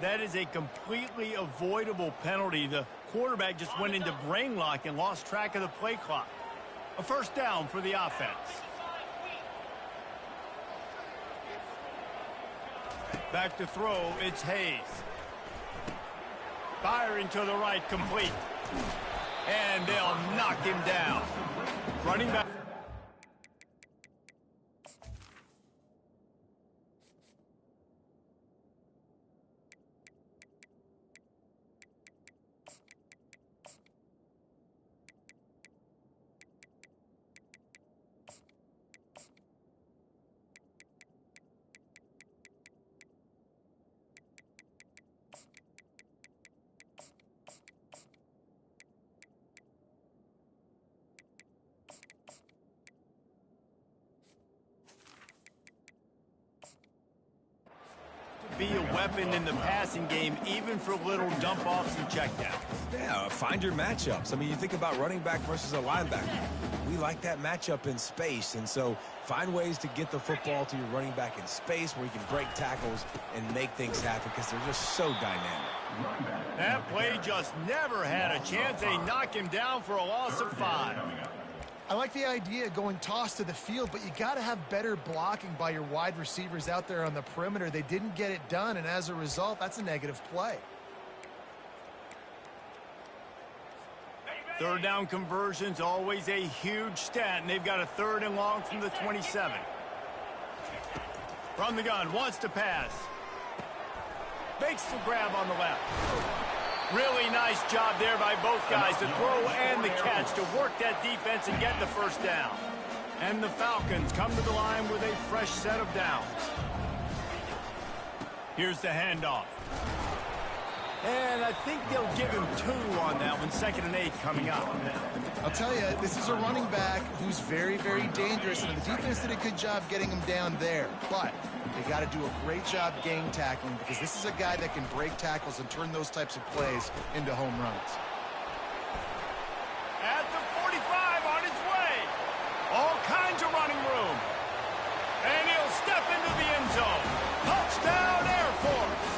That is a completely avoidable penalty. The quarterback just went into brain lock and lost track of the play clock. A first down for the offense. Back to throw, it's Hayes. Firing to the right, complete. And they'll knock him down. Running back. Be a weapon in the passing game, even for little dump-offs and checkdowns. Yeah, find your matchups. I mean, you think about running back versus a linebacker. We like that matchup in space, and so find ways to get the football to your running back in space where you can break tackles and make things happen because they're just so dynamic. That play just never had a chance. They knock him down for a loss of 5. I like the idea of going toss to the field, but you got to have better blocking by your wide receivers out there on the perimeter. They didn't get it done, and as a result, that's a negative play. Third down conversion's always a huge stat, and they've got a 3rd and long from the 27. From the gun, wants to pass. Makes the grab on the left. Really nice job there by both guys, the throw and the catch, to work that defense and get the first down. And the Falcons come to the line with a fresh set of downs. Here's the handoff. And I think they'll give him 2 on that one. 2nd and 8 coming up. I'll tell you, this is a running back who's very, very dangerous, and the defense did a good job getting him down there. But they got to do a great job game tackling, because this is a guy that can break tackles and turn those types of plays into home runs. At the 45, on his way. All kinds of running room. And he'll step into the end zone. Touchdown, Air Force.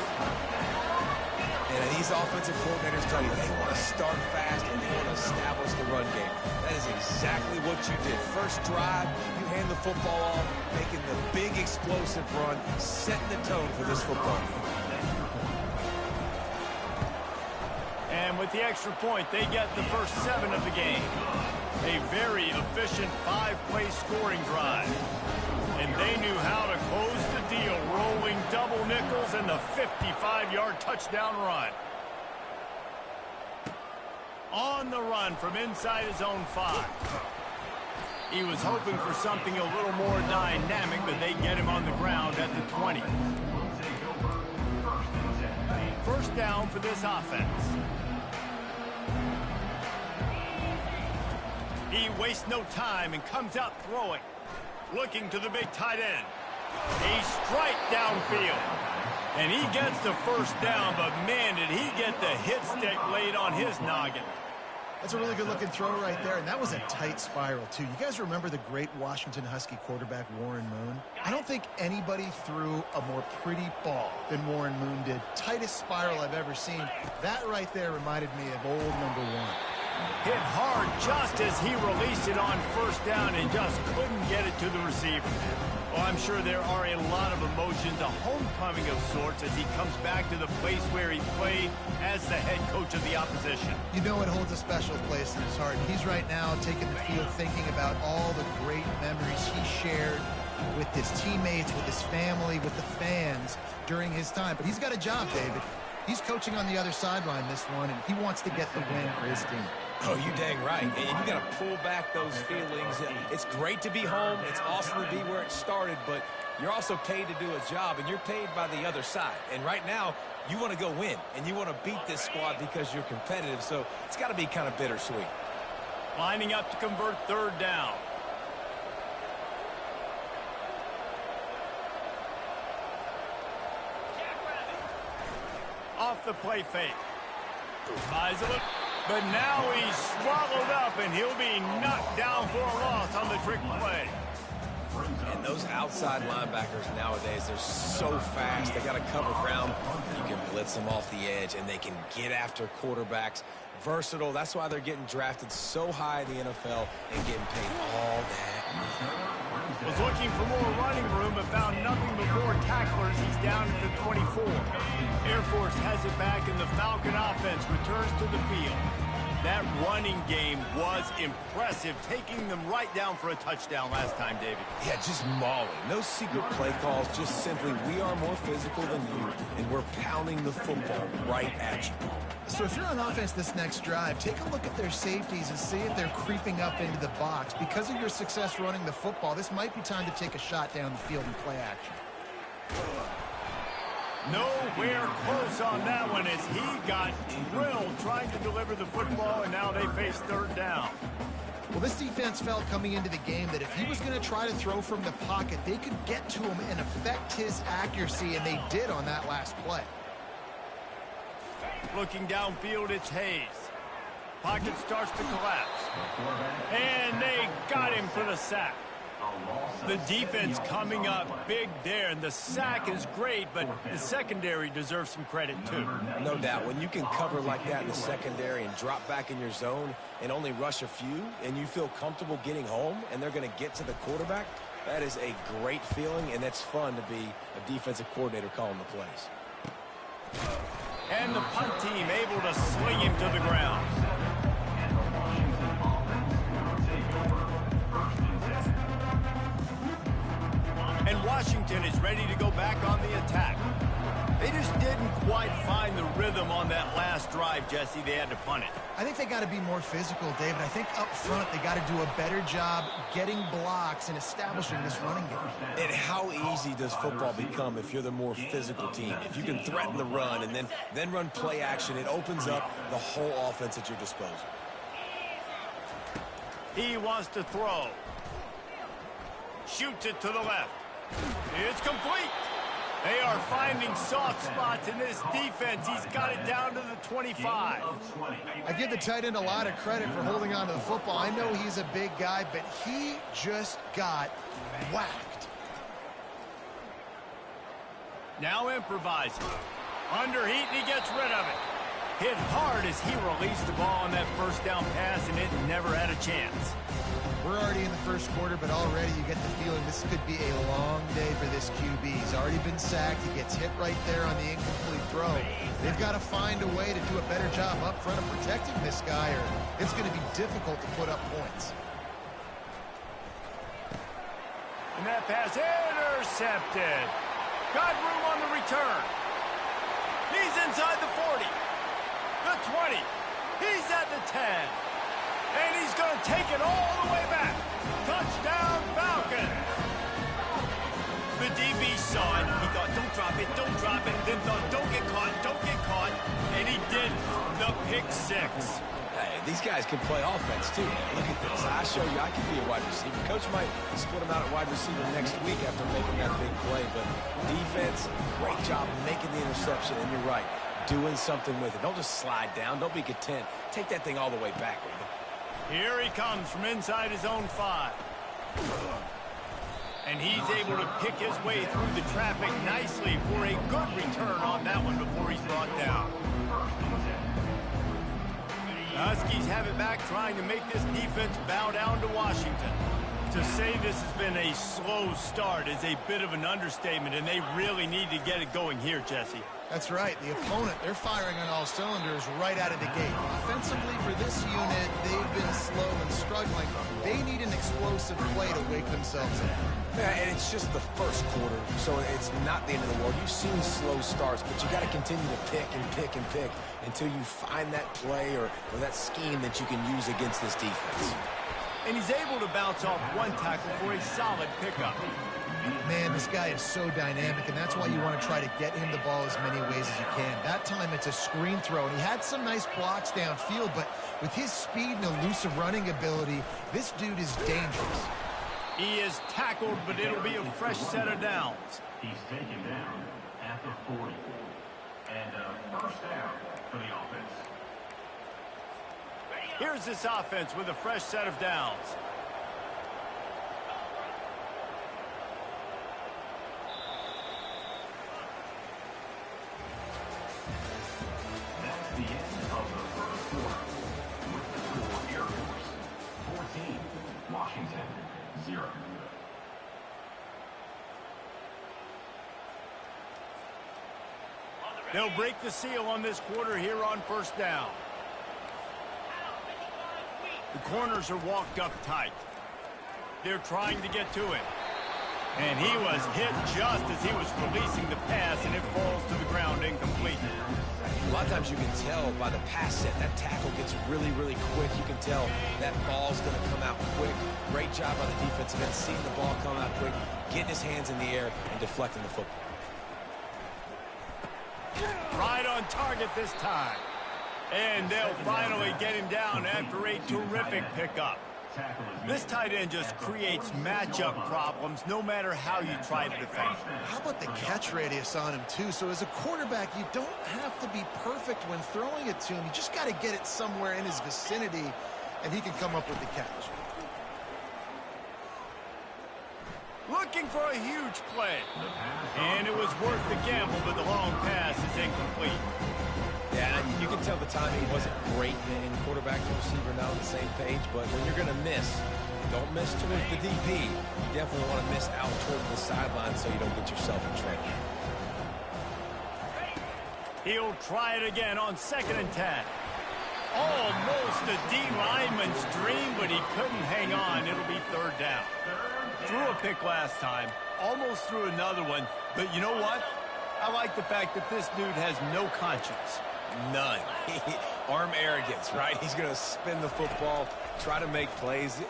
And these offensive coordinators tell you they want to start fast and they want to establish the run game. That is exactly what you did. First drive, you hand the football off, making the big explosive run, setting the tone for this football game. And with the extra point, they get the first 7 of the game. A very efficient 5-play scoring drive. And they knew how to close the deal, rolling double nickels and the 55-yard touchdown run. On the run from inside his own 5. He was hoping for something a little more dynamic, but they get him on the ground at the 20. First down for this offense. He wastes no time and comes out throwing. Looking to the big tight end. A strike downfield. And he gets the first down, but man, did he get the hit stick laid on his noggin. That's a really good-looking throw right there, and that was a tight spiral, too. You guys remember the great Washington Husky quarterback Warren Moon? I don't think anybody threw a more pretty ball than Warren Moon did. Tightest spiral I've ever seen. That right there reminded me of old number 1. Hit hard just as he released it on first down and just couldn't get it to the receiver. Well, I'm sure there are a lot of emotions, a homecoming of sorts, as he comes back to the place where he played as the head coach of the opposition. You know it holds a special place in his heart. He's right now taking the field thinking about all the great memories he shared with his teammates, with his family, with the fans during his time. But he's got a job, David. He's coaching on the other sideline this one, and he wants to get the win for his team. Oh, you dang right. And you got to pull back those feelings. It's great to be home. It's awesome to be where it started, but you're also paid to do a job, and you're paid by the other side. And right now, you want to go win, and you want to beat this squad because you're competitive, so it's got to be kind of bittersweet. Lining up to convert third down. Off the play fake. Buys it, but now he's swallowed up, and he'll be knocked down for a loss on the trick play. And those outside linebackers nowadays, they're so fast. They got to cover ground. You can blitz them off the edge, and they can get after quarterbacks. Versatile. That's why they're getting drafted so high in the NFL and getting paid all that. Was looking for more running room but found nothing but more tacklers. He's down at the 24. Air Force has it back, and the Falcon offense returns to the field. That running game was impressive, taking them right down for a touchdown last time, David. Yeah, just mauling. No secret play calls, just simply we are more physical than you, and we're pounding the football right at you. So if you're on offense this next drive, take a look at their safeties and see if they're creeping up into the box. Because of your success running the football, this might be time to take a shot down the field and play action. Nowhere close on that one as he got drilled trying to deliver the football, and now they face third down. Well, this defense felt coming into the game that if he was going to try to throw from the pocket, they could get to him and affect his accuracy, and they did on that last play. Looking downfield, it's Hayes. Pocket starts to collapse. And they got him for the sack. The defense coming up big there, and the sack is great, but the secondary deserves some credit too. No doubt. When you can cover like that in the secondary and drop back in your zone and only rush a few, and you feel comfortable getting home, and they're going to get to the quarterback, that is a great feeling, and it's fun to be a defensive coordinator calling the plays. And the punt team able to sling him to the ground. And Washington is ready to go back on the attack. They just didn't quite find the rhythm on that last drive, Jesse. They had to punt it. I think they got to be more physical, David. I think up front they got to do a better job getting blocks and establishing this running game. And how easy does football become if you're the more physical team? If you can threaten the run and then run play action, it opens up the whole offense at your disposal. He wants to throw. Shoots it to the left. It's complete. They are finding soft spots in this defense. He's got it down to the 25. I give the tight end a lot of credit for holding on to the football. I know he's a big guy, but he just got whacked. Now improvising. Under heat, and he gets rid of it. Hit hard as he released the ball on that first down pass, and it never had a chance. We're already in the first quarter, but already you get the feeling this could be a long day for this QB. He's already been sacked. He gets hit right there on the incomplete throw. They've got to find a way to do a better job up front of protecting this guy, or it's going to be difficult to put up points. And that pass intercepted. Got room on the return. He's inside the 40. The 20. He's at the 10. And he's going to take it all the way back. Touchdown, Falcon. The DB saw it. He thought, don't drop it, don't drop it. Then thought, don't get caught, don't get caught. And he did the pick six. Hey, these guys can play offense, too. Look at this. I show you I can be a wide receiver. Coach might split him out at wide receiver next week after making that big play. But defense, great job making the interception. And you're right, doing something with it. Don't just slide down. Don't be content. Take that thing all the way back. Here he comes from inside his own 5. And he's able to pick his way through the traffic nicely for a good return on that one before he's brought down. The Huskies have it back, trying to make this defense bow down to Washington. To say this has been a slow start is a bit of an understatement, and they really need to get it going here, Jesse. That's right. The opponent, they're firing on all cylinders right out of the gate. Offensively, for this unit, they've been slow and struggling. They need an explosive play to wake themselves up. Yeah, and it's just the first quarter, so it's not the end of the world. You've seen slow starts, but you got to continue to pick and pick and pick until you find that play or that scheme that you can use against this defense. And he's able to bounce off one tackle for a solid pickup. Man, this guy is so dynamic, and that's why you want to try to get him the ball as many ways as you can. That time it's a screen throw, and he had some nice blocks downfield, but with his speed and elusive running ability, this dude is dangerous. He is tackled, but it'll be a fresh set of downs. He's taken down at the 40. And first down for the offense. Here's this offense with a fresh set of downs. They'll break the seal on this quarter here on first down. The corners are walked up tight. They're trying to get to it. And he was hit just as he was releasing the pass, and it falls to the ground incomplete. A lot of times you can tell by the pass set, that tackle gets really, really quick. You can tell that ball's going to come out quick. Great job by the defensive end, seeing the ball come out quick, getting his hands in the air, and deflecting the football. Right on target this time. And they'll finally get him down after a terrific pickup. This tight end just creates matchup problems no matter how you try to defend. How about the catch radius on him, too? So as a quarterback, you don't have to be perfect when throwing it to him. You just got to get it somewhere in his vicinity, and he can come up with the catch. Looking for a huge play. And it was worth the gamble, but the long pass is incomplete. Yeah, you can tell the timing wasn't great, and quarterback and receiver not on the same page, but when you're going to miss, don't miss towards the DP. You definitely want to miss out towards the sideline so you don't get yourself in trouble. He'll try it again on 2nd and 10. Almost a D lineman's dream, but he couldn't hang on. It'll be 3rd down. Threw a pick last time, almost threw another one, but you know what? I like the fact that this dude has no conscience. None. Arm arrogance, right? He's going to spin the football, try to make plays.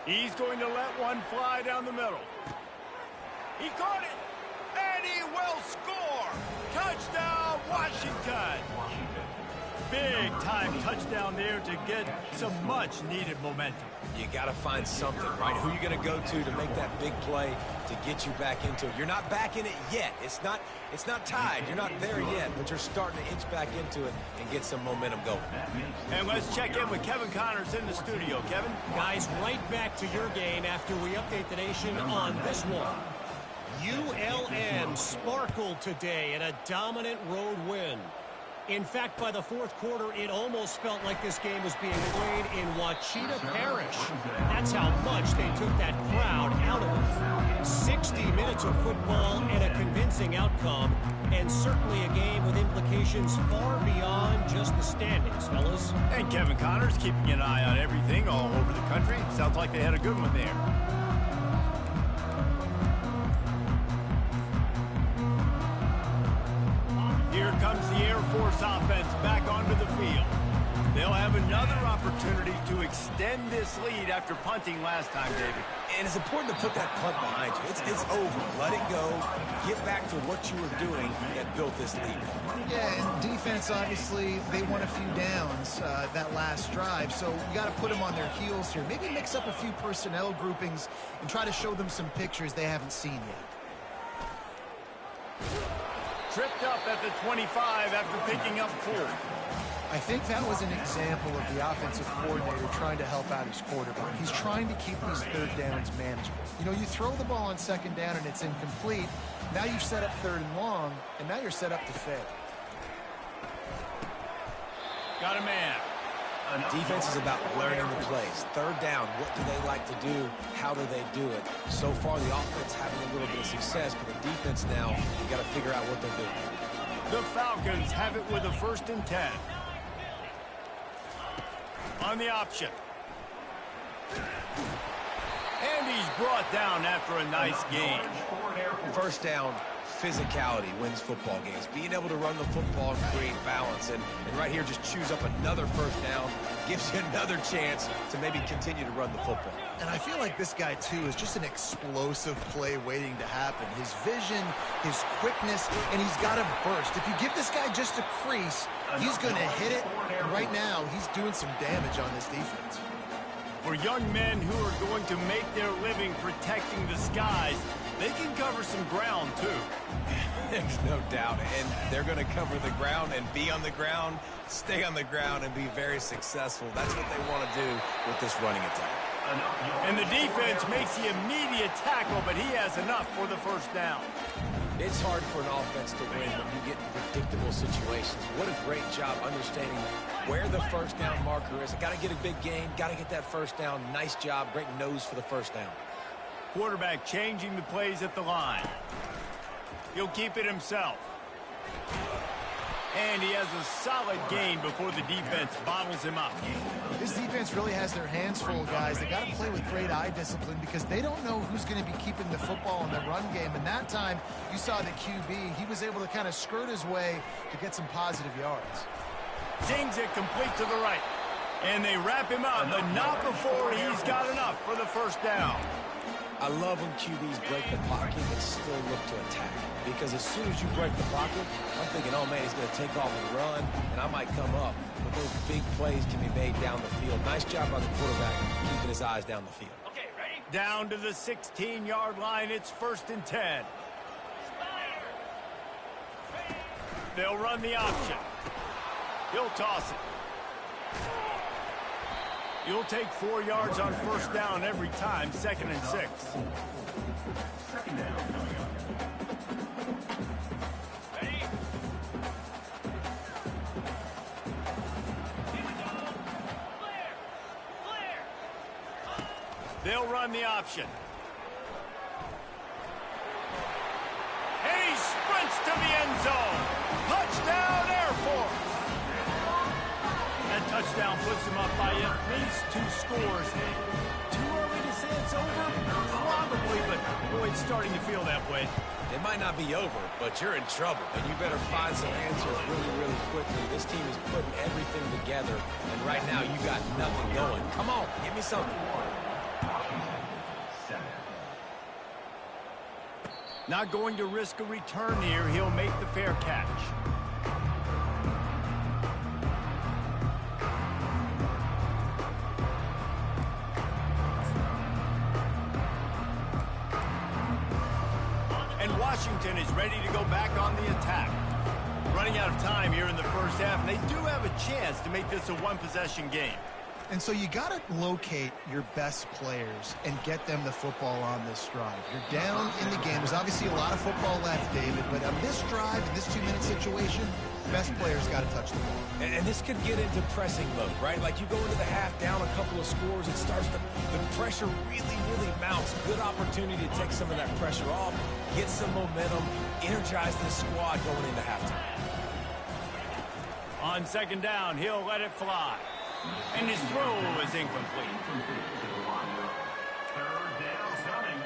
He's going to let one fly down the middle. He caught it, and he will score. Touchdown, Washington. Big time touchdown there to get some much needed momentum. You got to find something, right? Who are you going to go to make that big play to get you back into it? You're not back in it yet. It's not tied. You're not there yet, but you're starting to inch back into it and get some momentum going. And let's check in with Kevin Connors in the studio. Kevin? Guys, right back to your game after we update the nation on this one. ULM sparkled today in a dominant road win. In fact, by the 4th quarter, it almost felt like this game was being played in Wachita Parish. That's how much they took that crowd out of it. 60 minutes of football and a convincing outcome, and certainly a game with implications far beyond just the standings, fellas. And Kevin Connors keeping an eye on everything all over the country. Sounds like they had a good one there. Here comes the Air Force offense back onto the field. They'll have another opportunity to extend this lead after punting last time, David. And it's important to put that punt behind you. It's over. Let it go. Get back to what you were doing that built this lead. Yeah, and defense, obviously, they won a few downs that last drive, so you got to put them on their heels here. Maybe mix up a few personnel groupings and try to show them some pictures they haven't seen yet. Tripped up at the 25 after picking up 4. I think that was an example of the offensive coordinator trying to help out his quarterback. He's trying to keep these 3rd downs manageable. You know, you throw the ball on 2nd down and it's incomplete. Now you've set up 3rd and long, and now you're set up to fail. Got a man. Defense is about learning the plays. 3rd down, what do they like to do? How do they do it? So far, the offense having a little bit of success, but the defense now, you got to figure out what they're doing. The Falcons have it with a 1st and 10. On the option. And he's brought down after a nice gain. 1st down, physicality wins football games. Being able to run the football and create balance. And right here, just choose up another 1st down. Gives you another chance to maybe continue to run the football. And I feel like this guy, too, is just an explosive play waiting to happen. His vision, his quickness, and he's got a burst. If you give this guy just a crease, he's going to hit it. And right now, he's doing some damage on this defense. For young men who are going to make their living protecting the skies, they can cover some ground, too. There's no doubt. And they're going to cover the ground and be on the ground, stay on the ground, and be very successful. That's what they want to do with this running attack. And the defense makes the immediate tackle, but he has enough for the 1st down. It's hard for an offense to win when you get in predictable situations. What a great job understanding where the 1st down marker is. Got to get a big gain, got to get that 1st down. Nice job, great nose for the 1st down. Quarterback changing the plays at the line. He'll keep it himself. And he has a solid gain before the defense bottles him up. This defense really has their hands full, guys. They got to play with great eye discipline because they don't know who's going to be keeping the football in the run game. And that time, you saw the QB. He was able to kind of skirt his way to get some positive yards. Zings it complete to the right. And they wrap him up, but not before he's got enough for the first down. I love when QBs break the pocket and still look to attack. Because as soon as you break the pocket, I'm thinking, oh, man, he's going to take off and run, and I might come up. But those big plays can be made down the field. Nice job by the quarterback keeping his eyes down the field. Okay, ready? Down to the 16-yard line. It's 1st and 10. They'll run the option. He'll toss it. You'll take 4 yards on 1st down every time, 2nd and 6. Second down coming up. Ready? Clear. They'll run the option. And he sprints to the end zone. Touchdown, Air Force. That touchdown puts him up by at least 2 scores. Too early to say it's over? Probably, but boy, it's starting to feel that way. It might not be over, but you're in trouble, and you better find some answers really, really quickly. This team is putting everything together, and right now you got nothing going. Come on, give me something. Not going to risk a return here. He'll make the fair catch. And Washington is ready to go back on the attack. Running out of time here in the first half, and they do have a chance to make this a one-possession game. And so you got to locate your best players and get them the football on this drive. You're down in the game. There's obviously a lot of football left, David, but on this drive, in this 2-minute situation, best players got to touch the ball. And this could get into pressing mode, right? Like you go into the half down a couple of scores, it starts to, the pressure really, really mounts. Good opportunity to take some of that pressure off, get some momentum, energize this squad going into halftime. On 2nd down, he'll let it fly. And his throw is incomplete. Third down coming.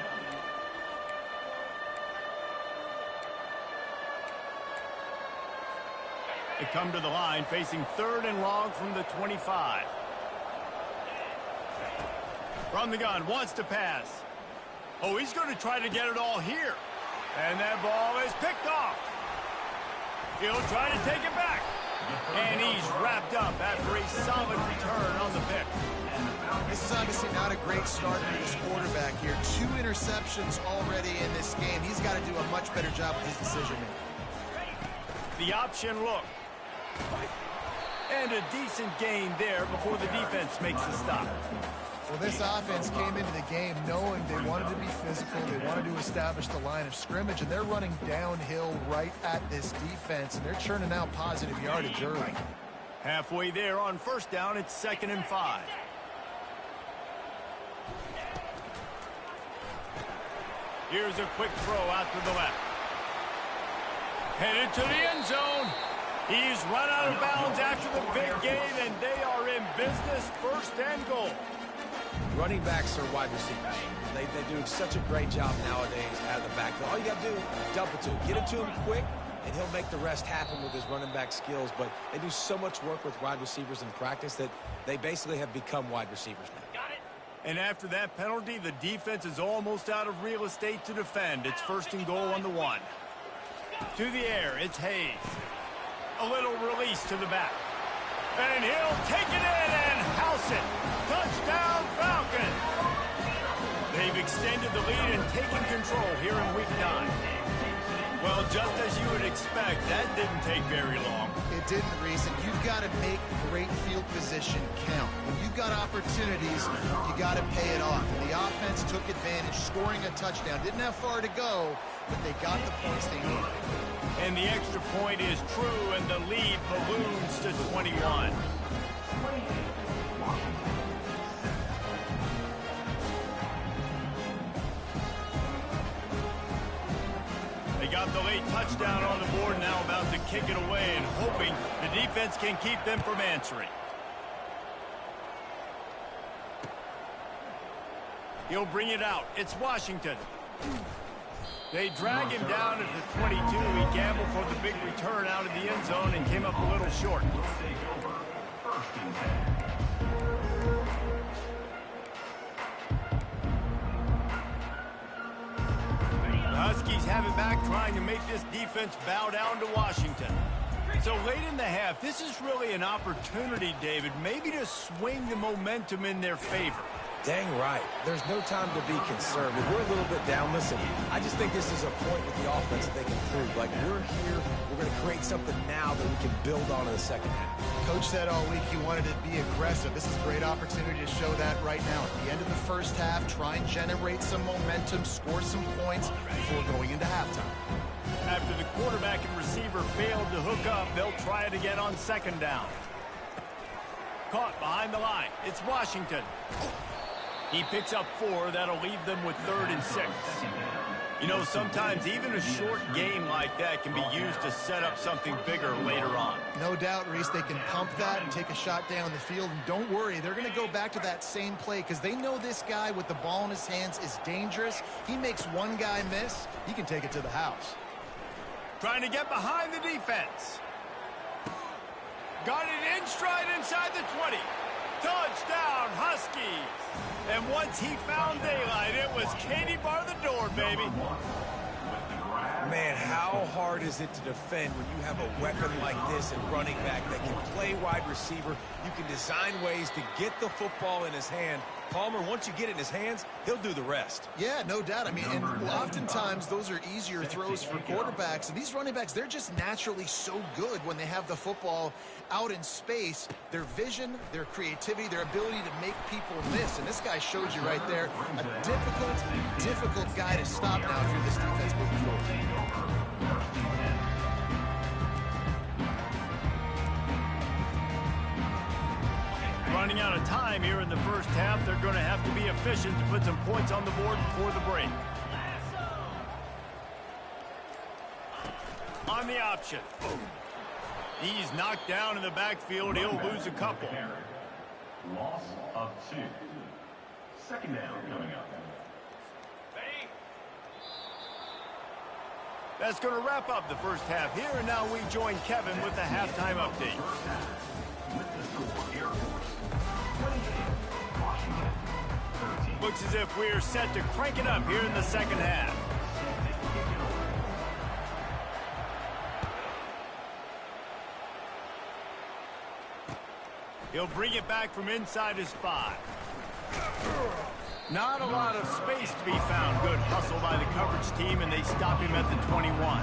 They come to the line, facing 3rd and long from the 25. From the gun, wants to pass. Oh, he's going to try to get it all here. And that ball is picked off. He'll try to take it back. And he's wrapped up after a solid return on the pick. This is obviously not a great start for this quarterback here. 2 interceptions already in this game. He's got to do a much better job with his decision-making. The option look. And a decent gain there before the defense makes the stop. Well, this offense came into the game knowing they wanted to be physical, they wanted to establish the line of scrimmage, and they're running downhill right at this defense, and they're churning out positive yardage early. Halfway there on 1st down, it's 2nd and 5. Here's a quick throw out to the left. Headed to the end zone. He's run out of bounds after the big gain, and they are in business, 1st and goal. Running backs are wide receivers. They do such a great job nowadays out of the backfield. All you got to do, dump it to him. Get it to him quick, and he'll make the rest happen with his running back skills. But they do so much work with wide receivers in practice that they basically have become wide receivers now. Got it. And after that penalty, the defense is almost out of real estate to defend. It's 1st and goal on the 1. To the air, it's Hayes. A little release to the back. And he'll take it in and house it. Touchdown, Falcons. They've extended the lead and taken control here in Week 9. Well, just as you would expect, that didn't take very long. It didn't, Reese, and you've got to make great field position count. When you've got opportunities, you got to pay it off. And the offense took advantage, scoring a touchdown. Didn't have far to go, but they got the points they needed. And the extra point is true, and the lead balloons to 21. They got Got the late touchdown on the board, now about to kick it away and hoping the defense can keep them from answering. He'll bring it out. It's Washington. They drag him down at the 22. He gambled for the big return out of the end zone and came up a little short. The Huskies have it back, trying to make this defense bow down to Washington. So late in the half, this is really an opportunity, David, maybe to swing the momentum in their favor. Dang right. There's no time to be conservative. We're a little bit down. Listen, I just think this is a point with the offense that they can prove. Like, we're here, we're going to create something now that we can build on in the second half. Coach said all week he wanted to be aggressive. This is a great opportunity to show that right now. At the end of the first half, try and generate some momentum, score some points before going into halftime. After the quarterback and receiver failed to hook up, they'll try it again on second down. Caught behind the line. It's Washington. He picks up 4. That'll leave them with 3rd and 6. You know, sometimes even a short game like that can be used to set up something bigger later on. No doubt, Reese, they can pump that and take a shot down the field. And don't worry, they're going to go back to that same play because they know this guy with the ball in his hands is dangerous. He makes one guy miss, he can take it to the house. Trying to get behind the defense. Got it in stride inside the 20. Touchdown, Huskies. And once he found daylight, it was Katie bar the door, baby. Man, how hard is it to defend when you have a weapon like this and running back that can play wide receiver? You can design ways to get the football in his hand. Palmer, once you get it in his hands, he'll do the rest. Yeah, no doubt. I mean, and oftentimes those are easier throws for quarterbacks. And these running backs, they're just naturally so good when they have the football out in space. Their vision, their creativity, their ability to make people miss. And this guy showed you right there, a difficult guy to stop now for this defense moving forward. Running out of time here in the first half. They're going to have to be efficient to put some points on the board before the break. On the option. He's knocked down in the backfield. He'll lose a couple. Loss of 2. Second down coming up. That's going to wrap up the first half here, and now we join Kevin with the halftime update. With the score, Air Force 28, Washington 13. Looks as if we're set to crank it up here in the second half. He'll bring it back from inside his 5. Not a lot of space to be found. Good hustle by the coverage team, and they stop him at the 21.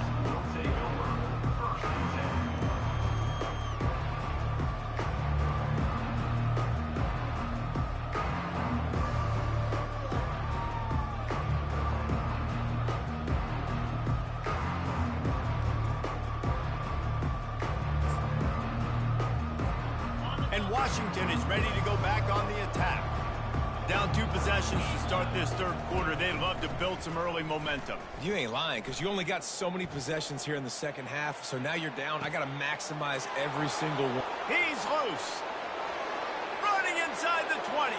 And Washington is ready to go back on the attack. Down 2 possessions to start this third quarter. They'd love to build some early momentum. You ain't lying, because you only got so many possessions here in the second half, so now you're down. I got to maximize every single one. He's loose. Running inside the 20.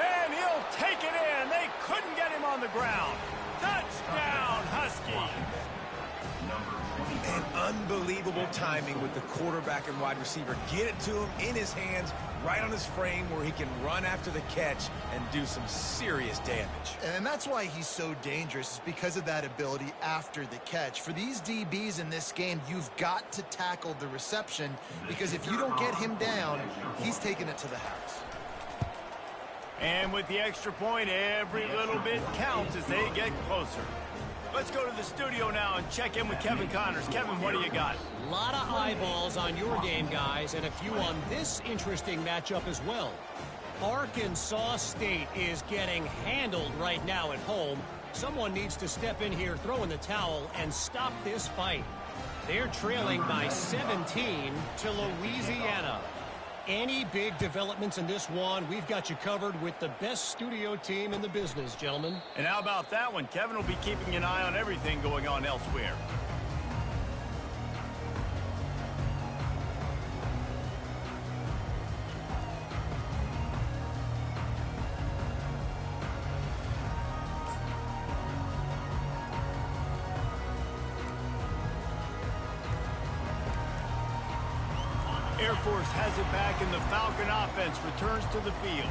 And he'll take it in. They couldn't get him on the ground. Touchdown, Huskies. And unbelievable timing with the quarterback and wide receiver. Get it to him in his hands, right on his frame where he can run after the catch and do some serious damage. And that's why he's so dangerous, is because of that ability after the catch. For these DBs in this game, you've got to tackle the reception, because if you don't get him down, he's taking it to the house. And with the extra point, every little bit counts as they get closer. Let's go to the studio now and check in with Kevin Connors. Kevin, what do you got? A lot of eyeballs on your game, guys, and a few on this interesting matchup as well. Arkansas State is getting handled right now at home. Someone needs to step in here, throw in the towel, and stop this fight. They're trailing by 17 to Louisiana. Any big developments in this one, we've got you covered with the best studio team in the business, gentlemen. And how about that one? Kevin will be keeping an eye on everything going on elsewhere. Air Force has it back, and the Falcon offense returns to the field.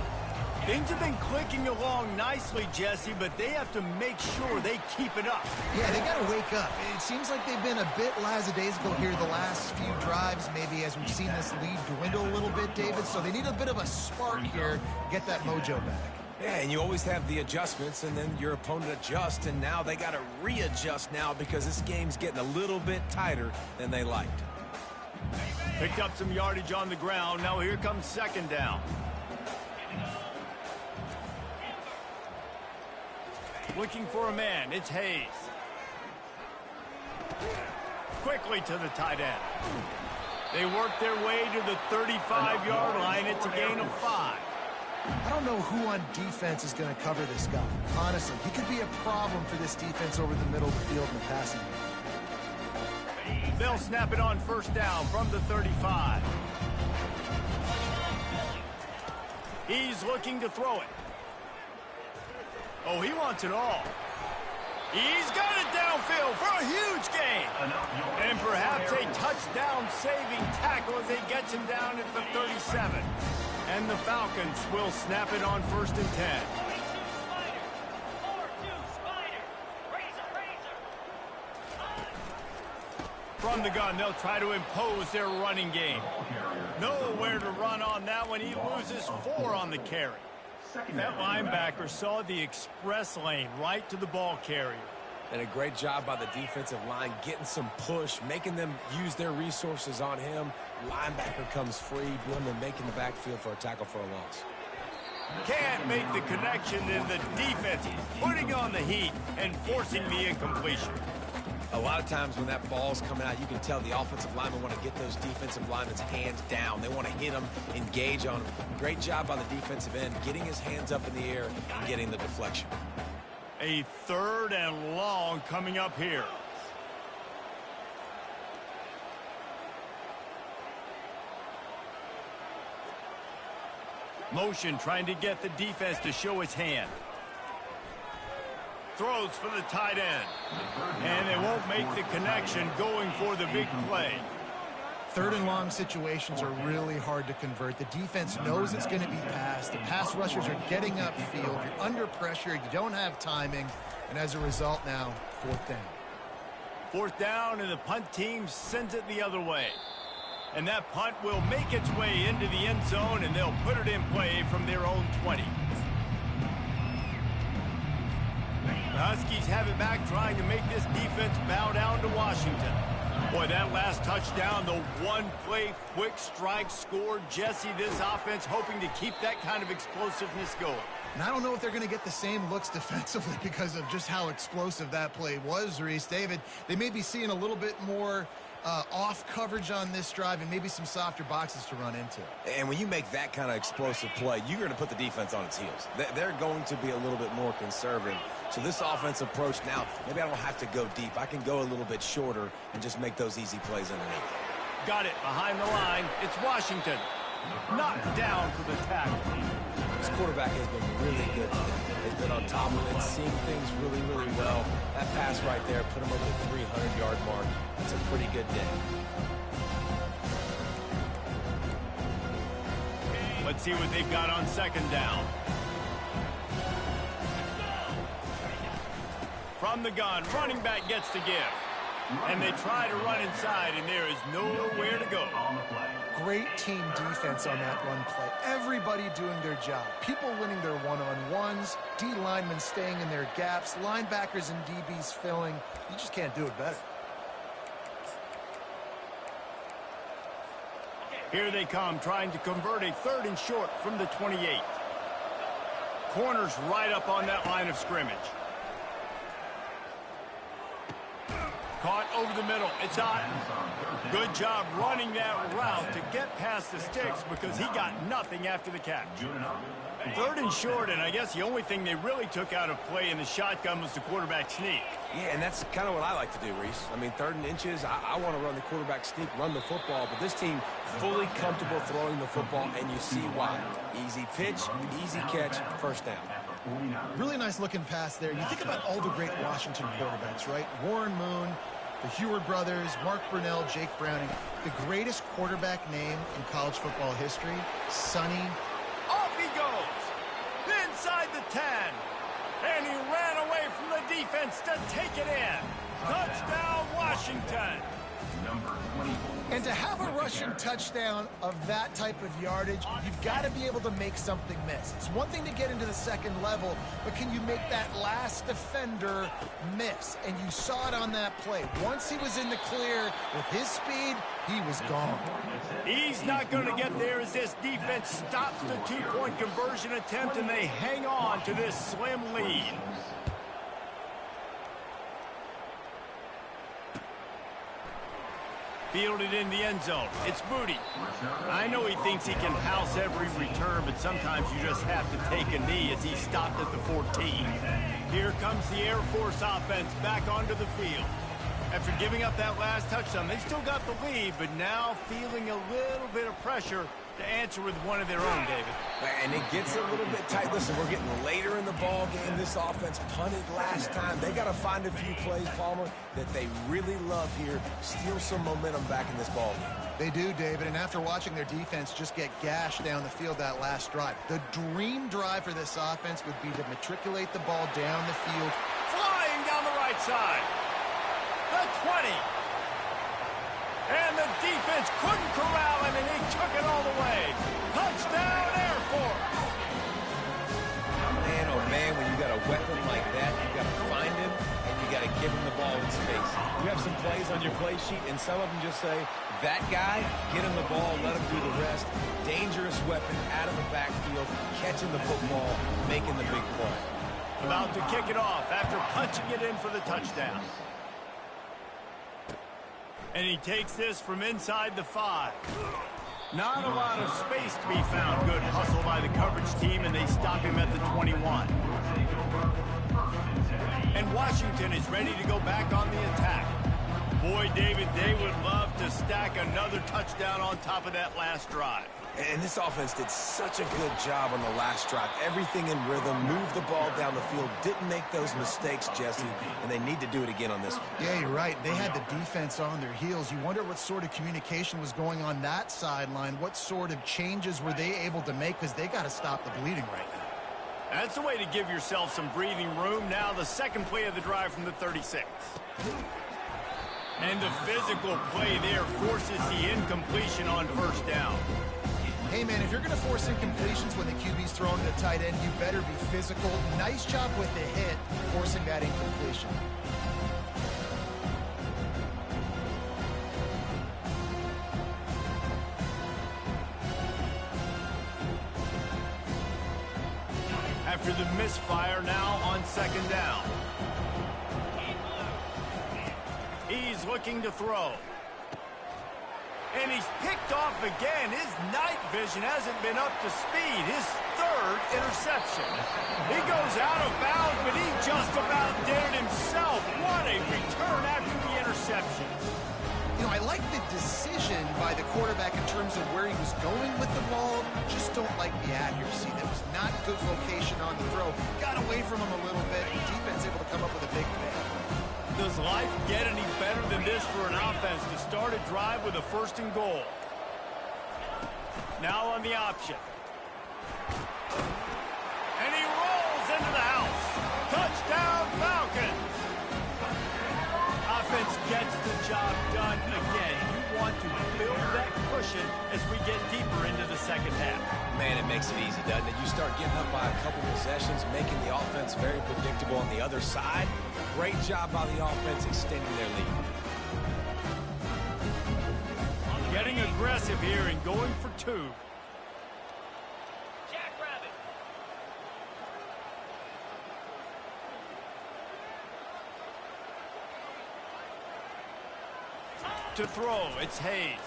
Things have been clicking along nicely, Jesse, but they have to make sure they keep it up. Yeah, they got to wake up. It seems like they've been a bit lackadaisical here the last few drives, maybe as we've seen this lead dwindle a little bit, David. So they need a bit of a spark here, get that mojo back. Yeah, and you always have the adjustments, and then your opponent adjusts, and now they got to readjust now because this game's getting a little bit tighter than they liked. Picked up some yardage on the ground. Now here comes second down. Looking for a man. It's Hayes. Quickly to the tight end. They work their way to the 35-yard line. It's a gain of 5. I don't know who on defense is going to cover this guy. Honestly, he could be a problem for this defense over the middle of the field in the passing game. They'll snap it on first down from the 35. He's looking to throw it. Oh, he wants it all. He's got it downfield for a huge gain. And perhaps a touchdown-saving tackle as he gets him down at the 37. And the Falcons will snap it on first and 10. From the gun, they'll try to impose their running game. Nowhere to run on that one. He loses 4 on the carry. That linebacker saw the express lane right to the ball carrier. And a great job by the defensive line getting some push, making them use their resources on him. Linebacker comes free, boom, and making the backfield for a tackle for a loss. Can't make the connection, and the defense putting on the heat and forcing the incompletion. A lot of times when that ball's coming out, you can tell the offensive linemen want to get those defensive linemen's hands down. They want to hit them, engage on them. Great job on the defensive end, getting his hands up in the air and getting the deflection. A 3rd and long coming up here. Motion trying to get the defense to show his hand. Throws for the tight end. And they won't make the connection going for the big play. 3rd and long situations are really hard to convert. The defense knows it's going to be passed. The pass rushers are getting upfield. You're under pressure. You don't have timing. And as a result now, 4th down. 4th down, and the punt team sends it the other way. And that punt will make its way into the end zone, and they'll put it in play from their own 20. The Huskies have it back, trying to make this defense bow down to Washington. Boy, that last touchdown, the one-play quick strike scored. Jesse, this offense hoping to keep that kind of explosiveness going. And I don't know if they're going to get the same looks defensively because of just how explosive that play was, Reese. David, they may be seeing a little bit more off coverage on this drive and maybe some softer boxes to run into. And when you make that kind of explosive play, you're going to put the defense on its heels. They're going to be a little bit more conservative. So this offense approach now, maybe I don't have to go deep. I can go a little bit shorter and just make those easy plays underneath. Got it behind the line. It's Washington. Knocked down for the tackle. This quarterback has been really good today. He's been on top of it, seeing things really, really well. That pass right there put him over the 300-yard mark. That's a pretty good day. Let's see what they've got on second down. From the gun, running back gets to give. And they try to run inside, and there is nowhere to go. Great team defense on that run play. Everybody doing their job. People winning their one-on-ones, D linemen staying in their gaps, linebackers and DBs filling. You just can't do it better. Here they come, trying to convert a 3rd and short from the 28. Corners right up on that line of scrimmage. Caught over the middle. It's hot. Good job running that route to get past the sticks because he got nothing after the catch. 3rd and short, and I guess the only thing they really took out of play in the shotgun was the quarterback sneak. Yeah, and that's kind of what I like to do, Reese. I mean, 3rd and inches, I want to run the quarterback sneak, run the football, but this team fully comfortable throwing the football, and you see why. Easy pitch, easy catch, first down. Really nice looking pass there. You think about all the great Washington quarterbacks, right? Warren Moon, the Heward brothers, Mark Brunell, Jake Browning. The greatest quarterback name in college football history, Sonny. Off he goes. Inside the 10. And he ran away from the defense to take it in. Touchdown, Washington. And to have a rushing touchdown of that type of yardage, you've got to be able to make something miss. It's one thing to get into the second level, but can you make that last defender miss? And you saw it on that play. Once he was in the clear with his speed, he was gone. He's not going to get there as this defense stops the two-point conversion attempt, and they hang on to this slim lead. Fielded in the end zone. It's Booty. I know he thinks he can house every return, but sometimes you just have to take a knee as he stopped at the 14. Here comes the Air Force offense back onto the field. After giving up that last touchdown, they still got the lead, but now feeling a little bit of pressure to answer with one of their own, David. And it gets a little bit tight. Listen, we're getting later in the ball game. This offense punted last time. They got to find a few plays, Palmer, that they really love here. Steal some momentum back in this ball game. They do, David, and after watching their defense just get gashed down the field that last drive, the dream drive for this offense would be to matriculate the ball down the field. Flying down the right side. The 20. And the defense couldn't corral him, and he took it all the way. Touchdown, Air Force. Man, oh man, when you got a weapon like that, you got to find him, and you got to give him the ball in space. You have some plays on your play sheet, and some of them just say, that guy, get him the ball, let him do the rest. Dangerous weapon out of the backfield, catching the football, making the big play. About to kick it off after punching it in for the touchdown. And he takes this from inside the 5. Not a lot of space to be found. Good hustle by the coverage team, and they stop him at the 21. And Washington is ready to go back on the attack. Boy, David, they would love to stack another touchdown on top of that last drive. And this offense did such a good job on the last drive. Everything in rhythm, moved the ball down the field, didn't make those mistakes, Jesse, and they need to do it again on this one. Yeah, you're right. They had the defense on their heels. You wonder what sort of communication was going on that sideline. What sort of changes were they able to make, because they got to stop the bleeding right now. That's the way to give yourself some breathing room. Now the second play of the drive from the 36. And the physical play there forces the incompletion on first down. Hey, man, if you're going to force incompletions when the QB's throwing to the tight end, you better be physical. Nice job with the hit, forcing that incompletion. After the misfire, now on second down. He's looking to throw. And he's picked off again. His night vision hasn't been up to speed. His third interception. He goes out of bounds, but he just about did it himself. What a return after the interception. You know, I like the decision by the quarterback in terms of where he was going with the ball. Just don't like the accuracy. There was not good location on the throw. Got away from him a little bit. The defense able to come up with a big play. Does life get any better than this for an offense to start a drive with a first and goal? Now on the option. And he rolls into the house. Touchdown, Falcons. Offense gets the job done again. You want to build that cushion as we get deeper into the second half. Man, it makes it easy, doesn't it? You start getting up by a couple possessions, making the offense very predictable on the other side. Great job by the offense extending their lead. Getting aggressive here and going for two. To throw, it's Hayes.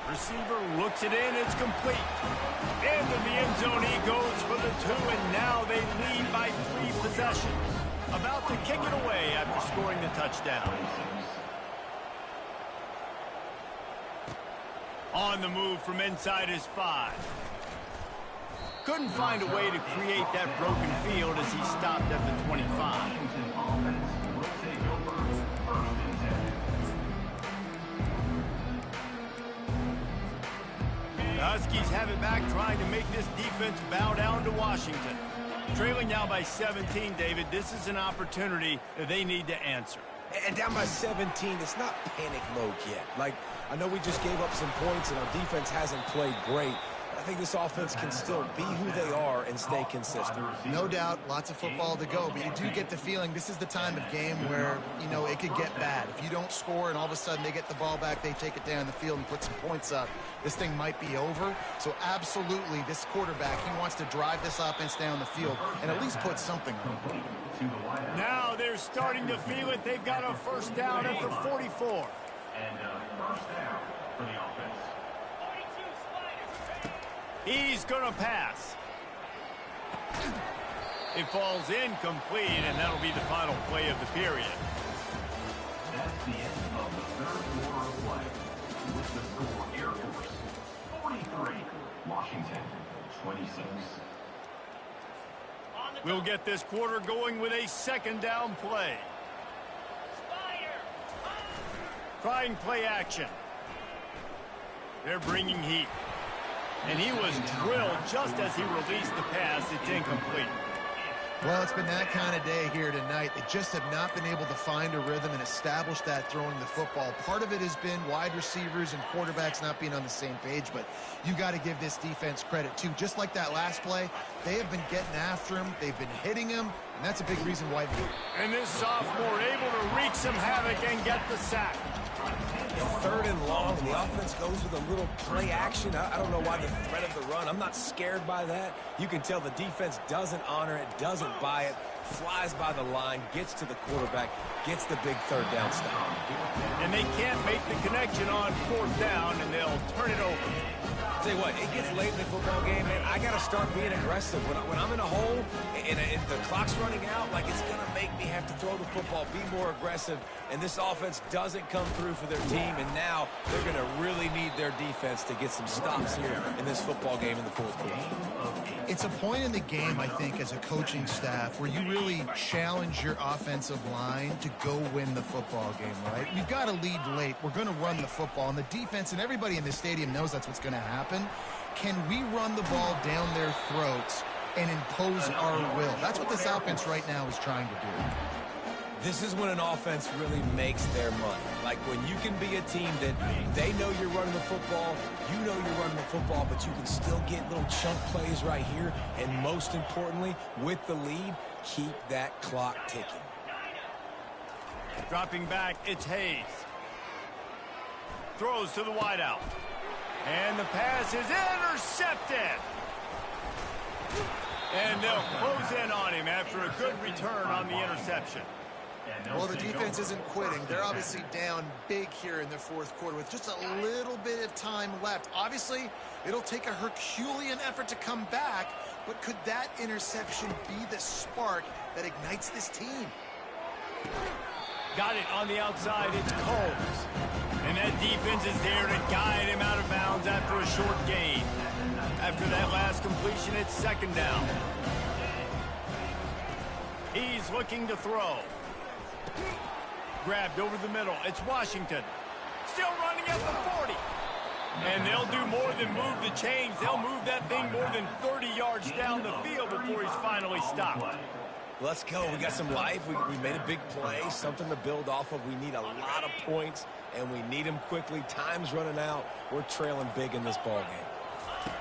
Receiver looks it in, it's complete. Into the end zone he goes for the 2, and now they lead by 3 possessions. About to kick it away after scoring the touchdown. On the move from inside his 5. Couldn't find a way to create that broken field as he stopped at the 25. The Huskies have it back, trying to make this defense bow down to Washington. Trailing now by 17, David. This is an opportunity that they need to answer. And down by 17, it's not panic mode yet. Like, I know we just gave up some points and our defense hasn't played great. I think this offense can still be who they are and stay consistent. No doubt, lots of football to go, but you do get the feeling this is the time of game where, you know, it could get bad. If you don't score and all of a sudden they get the ball back, they take it down the field and put some points up, this thing might be over. So absolutely, this quarterback, he wants to drive this offense down the field and at least put something on. Now they're starting to feel it. They've got a first down at the 44. And first down for the offense. He's going to pass. It falls incomplete, and that'll be the final play of the period. That's the end of the third quarter of play. With the score, Air Force 43, Washington 26. We'll get this quarter going with a second down play. Trying play action. They're bringing heat. And he was drilled just as he released the pass. It's incomplete. Well, it's been that kind of day here tonight. They just have not been able to find a rhythm and establish that throwing the football. Part of it has been wide receivers and quarterbacks not being on the same page, but you got to give this defense credit, too. Just like that last play, they have been getting after him. They've been hitting him, and that's a big reason why they... And this sophomore able to wreak some havoc and get the sack. Third and long, the offense goes with a little play action. I don't know why the threat of the run. I'm not scared by that. You can tell the defense doesn't honor it, doesn't buy it, flies by the line, gets to the quarterback, gets the big third down stop. And they can't make the connection on fourth down, and they'll turn it over. Tell you what, it gets late in the football game, man. I got to start being aggressive. When I'm in a hole and the clock's running out, like, it's going to make me have to throw the football, be more aggressive. And this offense doesn't come through for their team, and now they're going to really need their defense to get some stops here in this football game in the fourth quarter. It's a point in the game, I think, as a coaching staff where you really challenge your offensive line to go win the football game, right? We've got to lead late. We're going to run the football, and the defense and everybody in this stadium knows that's what's going to happen. Can we run the ball down their throats and impose our will? That's what this offense right now is trying to do. This is when an offense really makes their money. Like when you can be a team that they know you're running the football, you know you're running the football, but you can still get little chunk plays right here. And most importantly, with the lead, keep that clock ticking. Dropping back, it's Hayes. Throws to the wideout. And the pass is intercepted. And they'll close in on him after a good return on the interception. Well, the defense isn't quitting. They're obviously down big here in the fourth quarter with just a little bit of time left. Obviously, it'll take a Herculean effort to come back, but could that interception be the spark that ignites this team? Got it on the outside. It's Coles. And that defense is there to guide him out of bounds after a short gain. After that last completion, it's second down. He's looking to throw. Grabbed over the middle. It's Washington. Still running at the 40. And they'll do more than move the chains. They'll move that thing more than 30 yards down the field before he's finally stopped. Let's go. We got some life. We made a big play, something to build off of. We need a lot of points, and we need them quickly. Time's running out. We're trailing big in this ball game.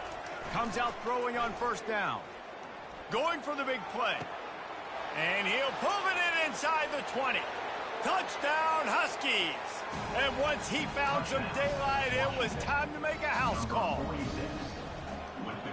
Comes out throwing on first down. Going for the big play. And he'll pull it in inside the 20. Touchdown, Huskies. And once he found some daylight, it was time to make a house call.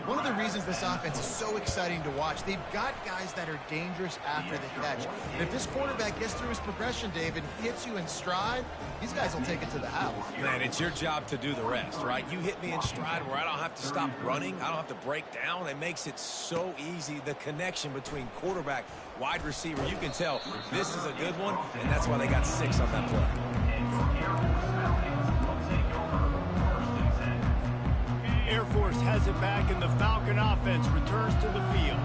One of the reasons this offense is so exciting to watch, they've got guys that are dangerous after the catch. And if this quarterback gets through his progression, David, hits you in stride, these guys will take it to the house. Man, it's your job to do the rest, right? You hit me in stride where I don't have to stop running. I don't have to break down. It makes it so easy. The connection between quarterback, wide receiver, you can tell this is a good one, and that's why they got 6 on that play. Air Force has it back, and the Falcon offense returns to the field.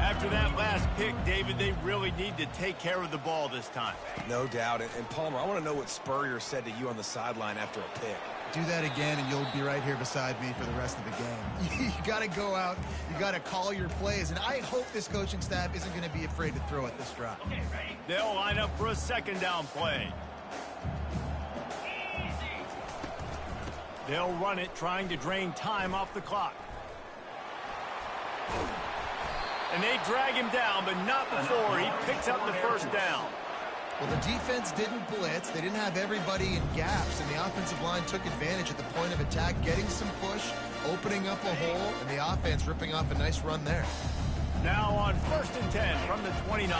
After that last pick, David, they really need to take care of the ball this time. No doubt. And Palmer, I want to know what Spurrier said to you on the sideline after a pick. Do that again, and you'll be right here beside me for the rest of the game. You got to go out. You got to call your plays, and I hope this coaching staff isn't going to be afraid to throw at this drive. They'll line up for a second down play. They'll run it, trying to drain time off the clock. And they drag him down, but not before he picks up the first down. Well, the defense didn't blitz. They didn't have everybody in gaps, and the offensive line took advantage at the point of attack, getting some push, opening up a hole, and the offense ripping off a nice run there. Now on 1st and 10 from the 29.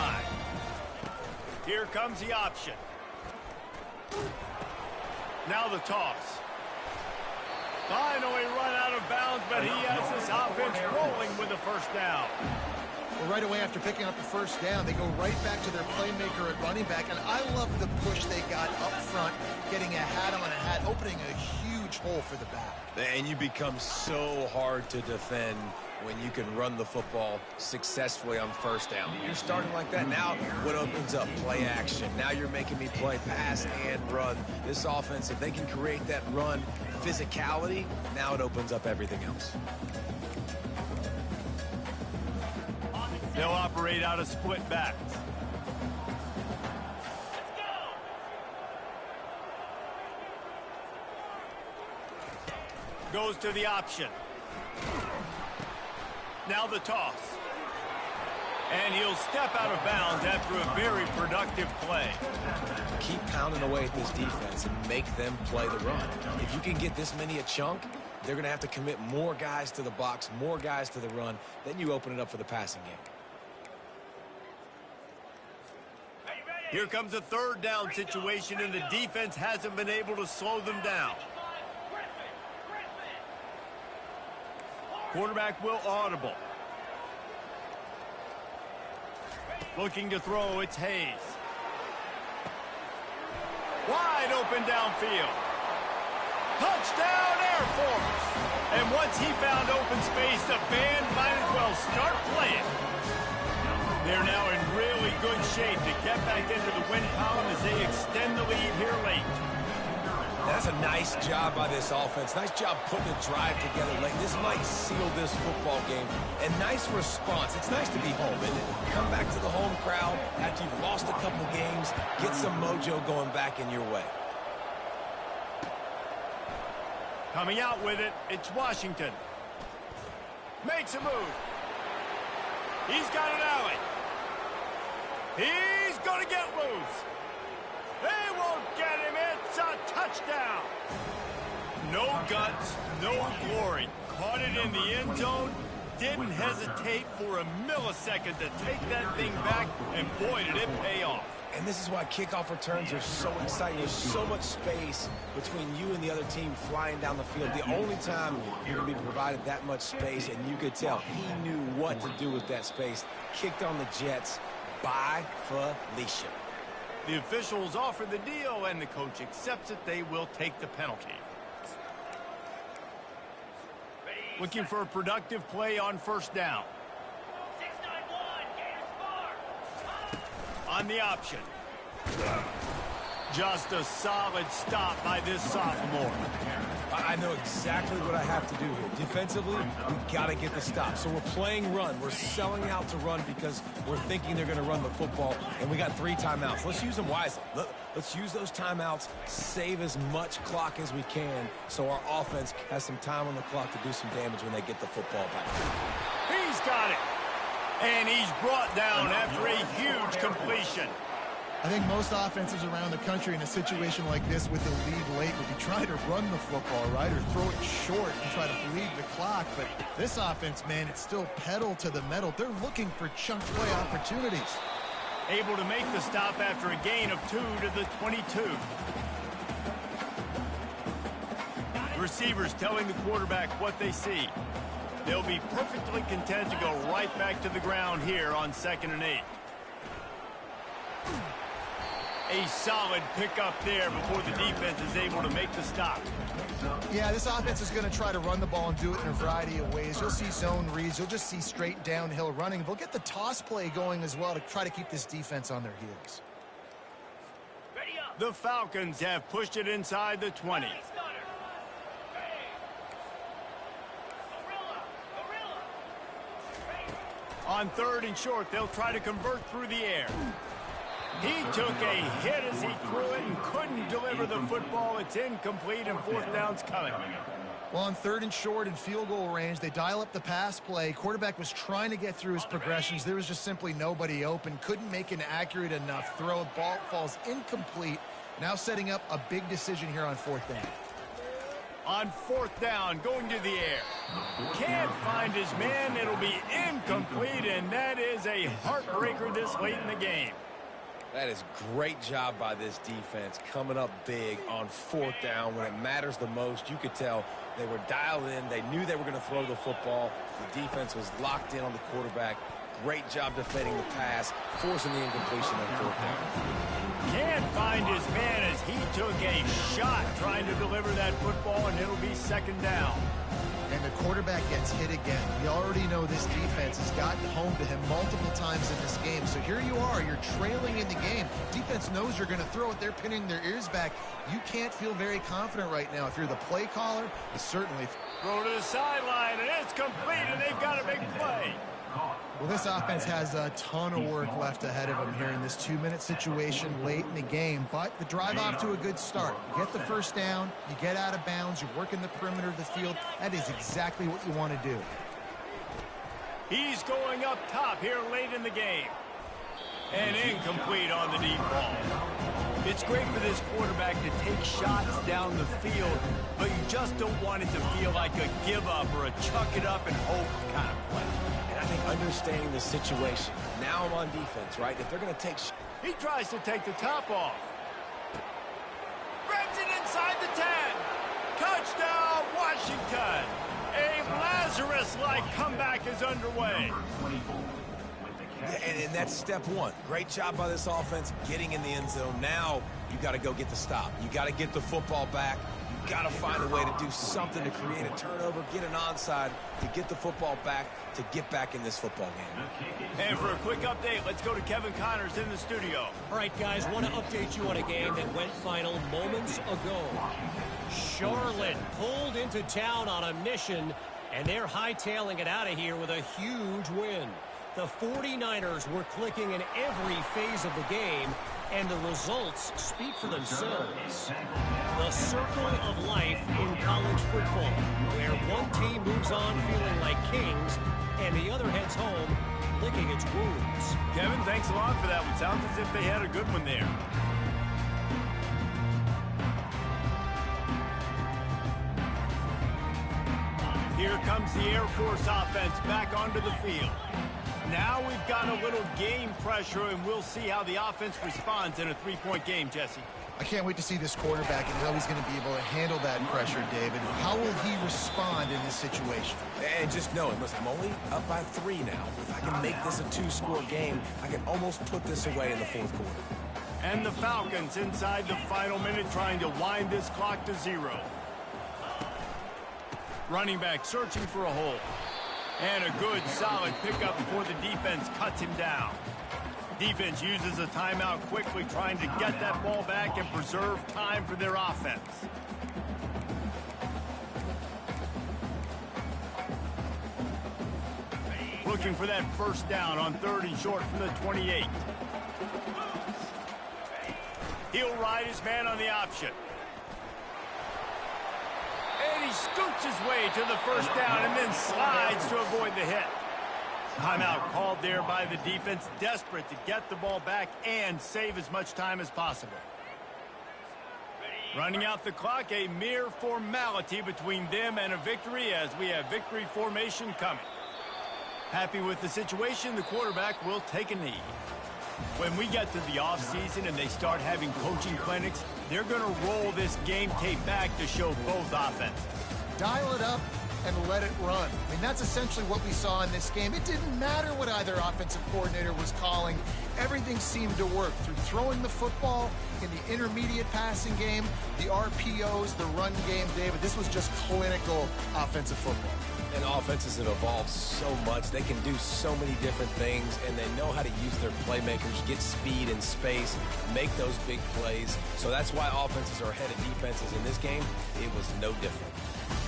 Here comes the option. Now the toss. Finally run out of bounds, but he has this offense rolling with the first down. Well, right away after picking up the first down, they go right back to their playmaker at running back, and I love the push they got up front, getting a hat on a hat, opening a huge hole for the back. And you become so hard to defend when you can run the football successfully on first down. You're starting like that. Now what opens up? Play action. Now you're making me play pass and run. This offense, if they can create that run physicality, now it opens up everything else. They'll operate out of split backs. Goes to the option. Now the toss. And he'll step out of bounds after a very productive play. Keep pounding away at this defense and make them play the run. If you can get this many a chunk, they're going to have to commit more guys to the box, more guys to the run. Then you open it up for the passing game. Here comes a third down situation, and the defense hasn't been able to slow them down. Quarterback will audible. Looking to throw, it's Hayes. Wide open downfield. Touchdown, Air Force! And once he found open space, the band might as well start playing. They're now in really good shape to get back into the win column as they extend the lead here late. That's a nice job by this offense. Nice job putting the drive together late. This might seal this football game. And nice response. It's nice to be home, isn't it? Come back to the home crowd after you've lost a couple games. Get some mojo going back in your way. Coming out with it, it's Washington. Makes a move. He's got an alley. He's going to get loose. They won't get him. It's a touchdown. No guts, no glory. Caught it in the end zone. Didn't hesitate for a millisecond to take that thing back, and boy, did it pay off. And this is why kickoff returns are so exciting. There's so much space between you and the other team flying down the field. The only time you're going to be provided that much space, and you could tell he knew what to do with that space. Kicked on the Jets by Felicia. The officials offer the deal, and the coach accepts it. They will take the penalty. Looking for a productive play on first down. On the option. Just a solid stop by this sophomore. I know exactly what I have to do here. Defensively, we've got to get the stop. So we're playing run. We're selling out to run because we're thinking they're going to run the football, and we got 3 timeouts. Let's use them wisely. Let's use those timeouts, save as much clock as we can so our offense has some time on the clock to do some damage when they get the football back. He's got it. And he's brought down after a huge completion. I think most offenses around the country in a situation like this with the lead late would be trying to run the football, right, or throw it short and try to bleed the clock. But this offense, man, it's still pedal to the metal. They're looking for chunk play opportunities. Able to make the stop after a gain of 2 to the 22. Receivers telling the quarterback what they see. They'll be perfectly content to go right back to the ground here on 2nd and 8. A solid pickup there before the defense is able to make the stop. Yeah, this offense is going to try to run the ball and do it in a variety of ways. You'll see zone reads. You'll just see straight downhill running. They'll get the toss play going as well to try to keep this defense on their heels. The Falcons have pushed it inside the 20. On 3rd and short, they'll try to convert through the air. He took a hit as he threw it and couldn't deliver the football. It's incomplete, and 4th down's coming. Well, on 3rd and short and field goal range, they dial up the pass play. Quarterback was trying to get through his progressions. There was just simply nobody open. Couldn't make an accurate enough throw. Ball falls incomplete. Now setting up a big decision here on 4th down. On 4th down, going to the air. Can't find his man. It'll be incomplete, and that is a heartbreaker this late in the game. That is great job by this defense, coming up big on 4th down when it matters the most. You could tell they were dialed in. They knew they were going to throw the football. The defense was locked in on the quarterback. Great job defending the pass, forcing the incompletion on 4th down. Can't find his man as he took a shot trying to deliver that football, and it'll be 2nd down. And the quarterback gets hit again. We already know this defense has gotten home to him multiple times in this game. So here you are, you're trailing in the game. Defense knows you're going to throw it. They're pinning their ears back. You can't feel very confident right now. If you're the play caller, it's certainly... Throw to the sideline, and it's complete, and they've got a big play. Well, this offense has a ton of work left ahead of them here in this 2-minute situation late in the game. But the drive off to a good start. You get the 1st down, you get out of bounds, you're working the perimeter of the field. That is exactly what you want to do. He's going up top here late in the game. And incomplete on the deep ball. It's great for this quarterback to take shots down the field, but you just don't want it to feel like a give up or a chuck it up and hope kind of play. I think understanding the situation. Now I'm on defense, right? If they're going to take... He tries to take the top off. Grabs it inside the 10. Touchdown, Washington. A Lazarus-like comeback is underway. And that's step 1. Great job by this offense getting in the end zone. Now you got to go get the stop. You got to get the football back. You got to find a way to do something to create a turnover, get an onside, to get the football back, to get back in this football game. And for a quick update, let's go to Kevin Connors in the studio. All right, guys, want to update you on a game that went final moments ago. Charlotte pulled into town on a mission, and they're hightailing it out of here with a huge win. The 49ers were clicking in every phase of the game, and the results speak for themselves. The circle of life in college football, where one team moves on feeling like kings, and the other heads home licking its wounds. Kevin, thanks a lot for that one. Sounds as if they had a good one there. Here comes the Air Force offense back onto the field. Now we've got a little game pressure, and we'll see how the offense responds in a 3-point game, Jesse. I can't wait to see this quarterback and how he's going to be able to handle that pressure, David. How will he respond in this situation? And just knowing, listen, I'm only up by 3 now. If I can make this a 2-score game, I can almost put this away in the 4th quarter. And the Falcons inside the final minute trying to wind this clock to 0. Running back searching for a hole. And a good, solid pickup before the defense cuts him down. Defense uses a timeout quickly, trying to get that ball back and preserve time for their offense. Looking for that 1st down on 3rd and short from the 28. He'll ride his man on the option. And he scoots his way to the 1st down and then slides to avoid the hit. Timeout called there by the defense, desperate to get the ball back and save as much time as possible. Running out the clock, a mere formality between them and a victory as we have victory formation coming. Happy with the situation, the quarterback will take a knee. When we get to the offseason and they start having coaching clinics, they're going to roll this game tape back to show both offenses. Dial it up and let it run. I mean, that's essentially what we saw in this game. It didn't matter what either offensive coordinator was calling. Everything seemed to work through throwing the football in the intermediate passing game, the RPOs, the run game. David, this was just clinical offensive football. And offenses have evolved so much. They can do so many different things, and they know how to use their playmakers, get speed and space, make those big plays. So that's why offenses are ahead of defenses in this game. It was no different.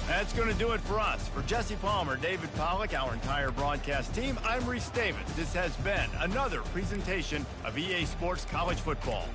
That's going to do it for us. For Jesse Palmer, David Pollack, our entire broadcast team, I'm Reese Davis. This has been another presentation of EA Sports College Football.